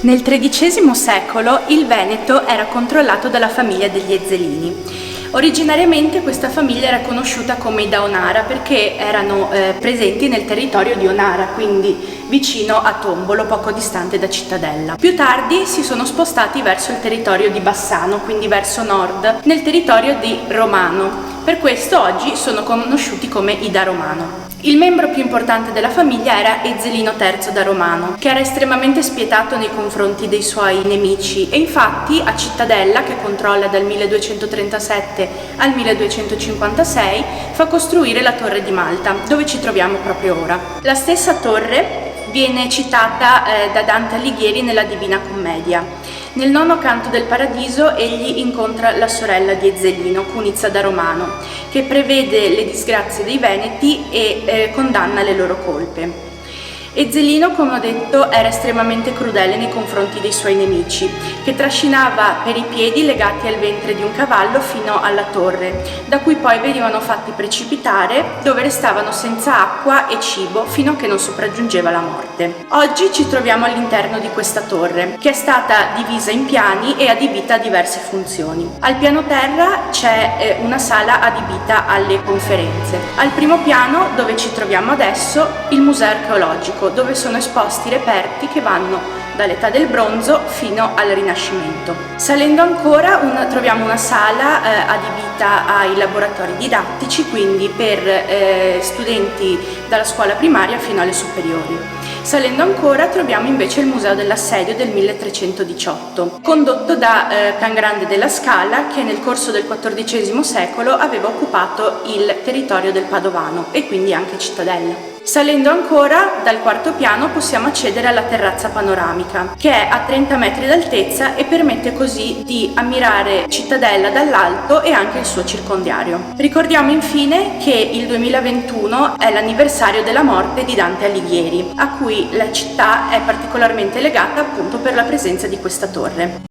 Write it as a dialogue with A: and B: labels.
A: Nel XIII secolo il Veneto era controllato dalla famiglia degli Ezzelini. Originariamente questa famiglia era conosciuta come i Daonara perché erano presenti nel territorio di Onara, quindi vicino a Tombolo, poco distante da Cittadella. Più tardi si sono spostati verso il territorio di Bassano, quindi verso nord, nel territorio di Romano. Per questo oggi sono conosciuti come i Da Romano. Il membro più importante della famiglia era Ezzelino III da Romano, che era estremamente spietato nei confronti dei suoi nemici e infatti a Cittadella, che controlla dal 1237 al 1256, fa costruire la Torre di Malta, dove ci troviamo proprio ora. La stessa torre viene citata da Dante Alighieri nella Divina Commedia. Nel nono canto del Paradiso egli incontra la sorella di Ezzelino, Cunizza da Romano, che prevede le disgrazie dei Veneti e condanna le loro colpe. Ezzelino, come ho detto, era estremamente crudele nei confronti dei suoi nemici, che trascinava per i piedi legati al ventre di un cavallo fino alla torre, da cui poi venivano fatti precipitare, dove restavano senza acqua e cibo fino a che non sopraggiungeva la morte. Oggi ci troviamo all'interno di questa torre, che è stata divisa in piani e adibita a diverse funzioni. Al piano terra c'è una sala adibita alle conferenze. Al primo piano, dove ci troviamo adesso, il museo archeologico, dove sono esposti reperti che vanno dall'età del bronzo fino al Rinascimento. Salendo ancora troviamo una sala adibita ai laboratori didattici, quindi per studenti dalla scuola primaria fino alle superiori. Salendo ancora troviamo invece il Museo dell'Assedio del 1318, condotto da Cangrande della Scala, che nel corso del XIV secolo aveva occupato il territorio del Padovano e quindi anche Cittadella. Salendo ancora, dal quarto piano possiamo accedere alla terrazza panoramica, che è a 30 metri d'altezza e permette così di ammirare Cittadella dall'alto e anche il suo circondario. Ricordiamo infine che il 2021 è l'anniversario della morte di Dante Alighieri, a cui la città è particolarmente legata appunto per la presenza di questa torre.